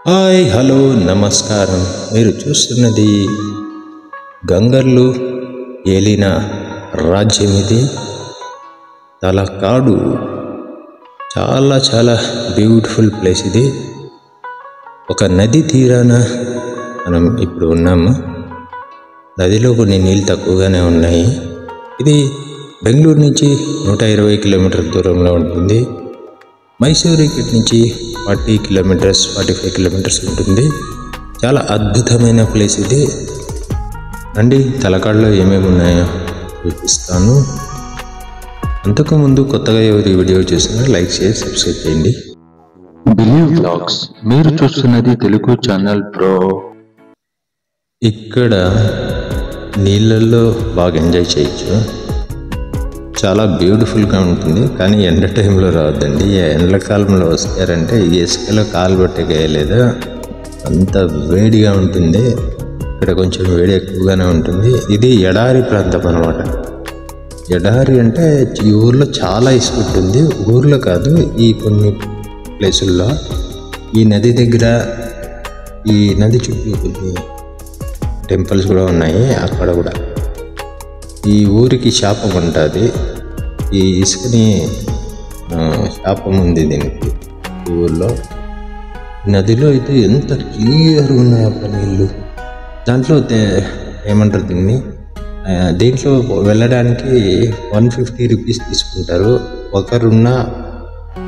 Hi hello నమస్కారం. మీరు చూస్తున్నది గంగర్లు ఏలిన రాజ్యం. ఇది తలకాడు. చాలా చాలా బ్యూటిఫుల్ ప్లేస్ ఇది. ఒక నది తీరాన మనం ఇప్పుడు ఉన్నాము. నదిలో కొన్ని నీళ్ళు తక్కువగానే ఉన్నాయి. ఇది బెంగళూరు నుంచి 120 కిలోమీటర్ల దూరంలో ఉంటుంది. మైసూరు ఇక్కడి నుంచి 45 కిలోమీటర్స్ ఉంటుంది. చాలా అద్భుతమైన ప్లేస్ ఇది. రండి, తలకాడులో ఏమేమి ఉన్నాయో చూపిస్తాను. అంతకుముందు కొత్తగా ఎవరు ఈ వీడియో చూసినా లైక్ చేసి సబ్స్క్రైబ్ చేయండి. బిలీవ్ వ్లాగ్స్ మీరు చూస్తున్నది తెలుగు ఛానల్ బ్రో. ఇక్కడ నీళ్ళల్లో బాగా ఎంజాయ్ చేయొచ్చు. చాలా బ్యూటిఫుల్గా ఉంటుంది. కానీ ఎండ టైంలో రావద్దండి. ఎండాకాలంలో వస్తారంటే ఇసుకలో కాలు పెట్టగేయలేదు, అంత వేడిగా ఉంటుంది. ఇక్కడ కొంచెం వేడి ఎక్కువగానే ఉంటుంది. ఇది ఎడారి ప్రాంతం అన్నమాట. ఎడారి అంటే ఈ ఊర్లో చాలా ఇసుక ఉంటుంది. ఊర్లో కాదు, ఈ కొన్ని ప్లేసుల్లో ఈ నది దగ్గర, ఈ నది చుట్టూ కొన్ని టెంపుల్స్ కూడా ఉన్నాయి. అక్కడ కూడా ఈ ఊరికి శాపం ఉంటుంది. ఈ ఇసుకని శాపం ఉంది దీనికి. ఈ ఊర్లో నదిలో అయితే ఎంత క్లియర్గా ఉన్నాయి అప్పుడు నీళ్ళు. దాంట్లో ఏమంటారు దీన్ని, దీంట్లో వెళ్ళడానికి 150 రూపీస్ తీసుకుంటారు. ఒకరున్నా,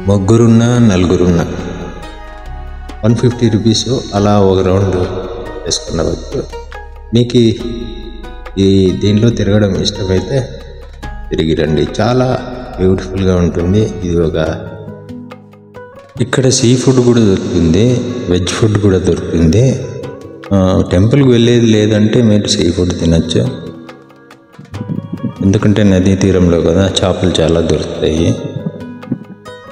ముగ్గురున్నా, నలుగురున్నా 150 రూపీస్. అలా ఒక రౌండ్ వేసుకున్నవచ్చు. మీకు ఈ దీంట్లో తిరగడం ఇష్టమైతే తిరిగి రండి. చాలా బ్యూటిఫుల్గా ఉంటుంది. ఇది ఇక్కడ సీ ఫుడ్ కూడా దొరుకుతుంది, వెజ్ ఫుడ్ కూడా దొరుకుతుంది. టెంపుల్కి వెళ్ళేది లేదంటే మీరు సీ ఫుడ్ తినచ్చు. ఎందుకంటే నదీ తీరంలో కదా, చేపలు చాలా దొరుకుతాయి.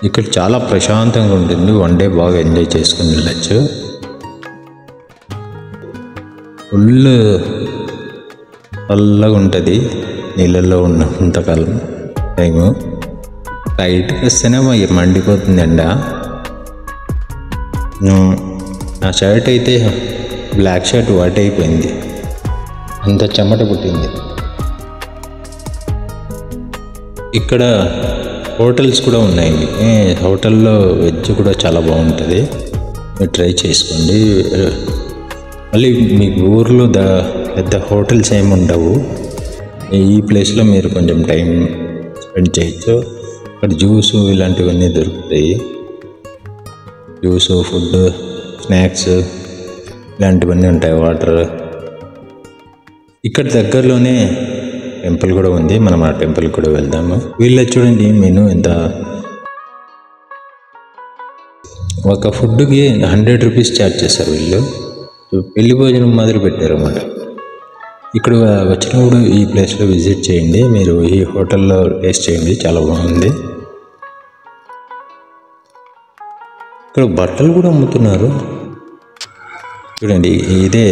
ఇక్కడ చాలా ప్రశాంతంగా ఉంటుంది. వన్ డే బాగా ఎంజాయ్ చేసుకుని వెళ్ళచ్చు. ఫుల్ చల్లగా ఉంటుంది నీళ్ళల్లో ఉన్నంతకాలం టైము. బయటకు వస్తేనే మండిపోతుంది ఎండ. నా షర్ట్ అయితే బ్లాక్ షర్ట్ వాట్ అయిపోయింది, అంత చెమట పుట్టింది. ఇక్కడ హోటల్స్ కూడా ఉన్నాయండి. హోటల్లో వెజ్ కూడా చాలా బాగుంటుంది. మీరు ట్రై చేసుకోండి. మళ్ళీ మీకు ఊర్లో పెద్ద హోటల్స్ ఏమి ఉండవు. ఈ ప్లేస్లో మీరు కొంచెం టైం స్పెండ్ చేయొచ్చు. ఇక్కడ జ్యూసు ఇలాంటివన్నీ దొరుకుతాయి. జ్యూసు, ఫుడ్, స్నాక్స్ ఇలాంటివన్నీ ఉంటాయి. వాటర్. ఇక్కడ దగ్గరలోనే టెంపుల్ కూడా ఉంది. మనం ఆ టెంపుల్ కూడా వెళ్దాము. వీళ్ళు చూడండి, మెనూ ఎంత. ఒక ఫుడ్కి 100 రూపీస్ ఛార్జ్ చేస్తారు వీళ్ళు. పెళ్లి భోజనం మాదిరి పెట్టారన్నమాట. ఇక్కడ వచ్చినప్పుడు ఈ ప్లేస్లో విజిట్ చేయండి. మీరు ఈ హోటల్లో టేస్ట్ చేయండి, చాలా బాగుంది. ఇక్కడ బట్టలు కూడా అమ్ముతున్నారు చూడండి. ఇదే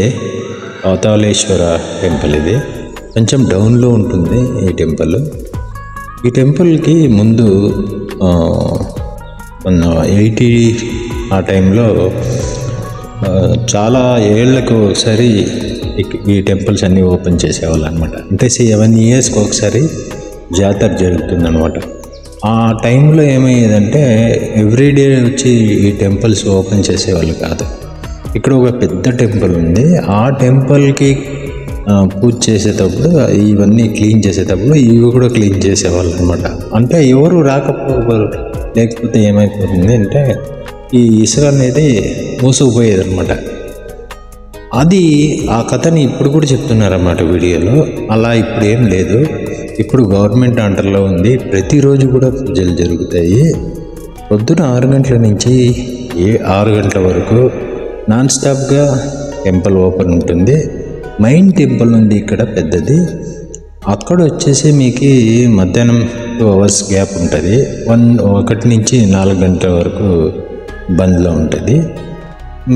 పాతాళేశ్వర టెంపుల్. ఇది కొంచెం డౌన్లో ఉంటుంది ఈ టెంపుల్. ఈ టెంపుల్కి ముందు 80 ఆ టైంలో చాలా ఏళ్ళకు ఒకసారి ఈ టెంపుల్స్ అన్నీ ఓపెన్ చేసేవాళ్ళు అనమాట. అంటే 7 ఇయర్స్కి ఒకసారి జాతర జరుగుతుందన్నమాట. ఆ టైంలో ఏమయ్యేదంటే ఎవ్రీడే వచ్చి ఈ టెంపుల్స్ ఓపెన్ చేసేవాళ్ళు కాదు. ఇక్కడ ఒక పెద్ద టెంపుల్ ఉంది. ఆ టెంపుల్కి పూజ చేసేటప్పుడు, ఇవన్నీ క్లీన్ చేసేటప్పుడు ఇవి కూడా క్లీన్ చేసేవాళ్ళు అనమాట. అంటే ఎవరు లేకపోతే ఏమైపోతుంది అంటే ఈ ఇసుక అనేది మూసుకుపోయేది అనమాట. అది ఆ కథని ఇప్పుడు కూడా చెప్తున్నారన్నమాట వీడియోలో. అలా ఇప్పుడు ఏం లేదు. ఇప్పుడు గవర్నమెంట్ అండర్లో ఉంది. ప్రతిరోజు కూడా పూజలు జరుగుతాయి. పొద్దున 6 గంటల నుంచి 6 గంటల వరకు నాన్ స్టాప్గా టెంపుల్ ఓపెన్ ఉంటుంది. మెయిన్ టెంపుల్ ఉంది ఇక్కడ పెద్దది. అక్కడ వచ్చేసి మీకు మధ్యాహ్నం 2 అవర్స్ గ్యాప్ ఉంటుంది. 1 నుంచి 4 గంటల వరకు బంద్లో ఉంటుంది.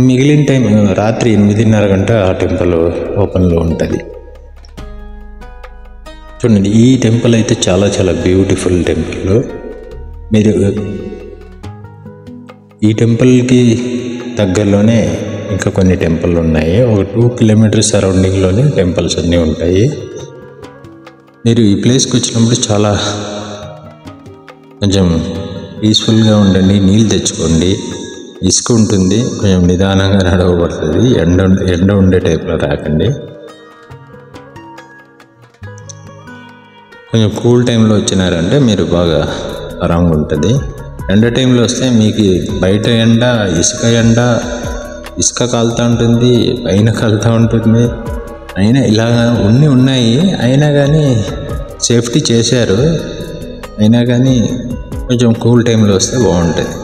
మిగిలిన టైం రాత్రి 8:30 గంట ఆ టెంపుల్ ఓపెన్లో ఉంటుంది. చూడండి, ఈ టెంపుల్ అయితే చాలా చాలా బ్యూటిఫుల్ టెంపుల్. మీరు ఈ టెంపుల్కి దగ్గరలోనే ఇంకా కొన్ని టెంపుల్ ఉన్నాయి. ఒక 2 కిలోమీటర్స్ సరౌండింగ్లోనే టెంపుల్స్ అన్నీ ఉంటాయి. మీరు ఈ ప్లేస్కి వచ్చినప్పుడు చాలా కొంచెం పీస్ఫుల్గా ఉండండి. నీళ్ళు తెచ్చుకోండి. ఇసుక ఉంటుంది, కొంచెం నిదానంగా నడవబడుతుంది. ఎండ ఉండే టైప్లో రాకండి. కొంచెం కూల్ టైంలో వచ్చినారంటే మీరు బాగా ఆరాంగా ఉంటుంది. ఎండ టైంలో వస్తే మీకు బయట ఎండ, ఇసుక కాలుతూ ఉంటుంది, పైన కాలుతూ ఉంటుంది. అయినా ఇలాగా ఉన్నాయి. అయినా కానీ సేఫ్టీ చేశారు. అయినా కానీ కొంచెం కూల్ టైంలో వస్తే బాగుంటుంది.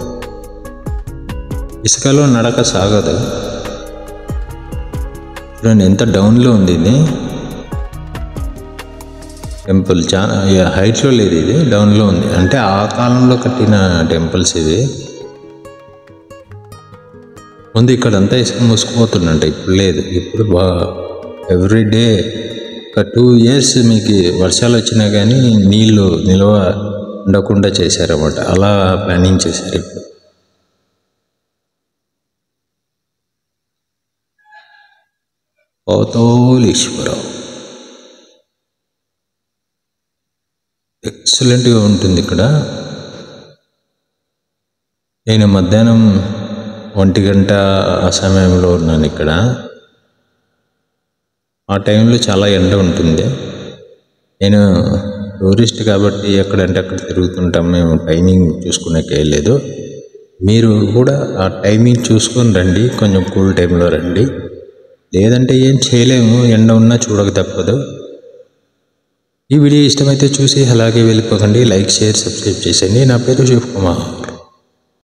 ఇసుకలో నడక సాగదు. చూడండి ఎంత డౌన్లో ఉంది ఇది. టెంపుల్ చాలా హైట్లో లేదు, ఇది డౌన్లో ఉంది. అంటే ఆ కాలంలో కట్టిన టెంపుల్స్ ఇవి. ముందు ఇక్కడంతా ఇసుక మూసుకుపోతుందంట, ఇప్పుడు లేదు. ఇప్పుడు ఎవ్రీడే ఒక 2 years మీకు వర్షాలు వచ్చినా కానీ నీళ్ళు నిల్వ ఉండకుండా చేశారన్నమాట. అలా ప్లానింగ్ చేశారు. ఇప్పుడు పోతోలీశ్వరం ఎక్సలెంట్గా ఉంటుంది ఇక్కడ. నేను మధ్యాహ్నం 1 గంట ఆ సమయంలో ఉన్నాను ఇక్కడ. ఆ టైంలో చాలా ఎండ ఉంటుంది. నేను టూరిస్ట్ కాబట్టి ఎక్కడంటే అక్కడ తిరుగుతుంటాం. మేము టైమింగ్ చూసుకునేకి వెళ్ళలేదు. మీరు కూడా ఆ టైమింగ్ చూసుకొని రండి. కొంచెం కూల్ టైంలో రండి. లేదంటే ఏం చేయలేము, ఎండ ఉన్నా చూడక తప్పదు. ఈ వీడియో ఇష్టమైతే చూసి అలాగే వెళ్ళిపోకండి. లైక్, షేర్, సబ్స్క్రైబ్ చేసేయండి. నా పేరు శివకుమార్.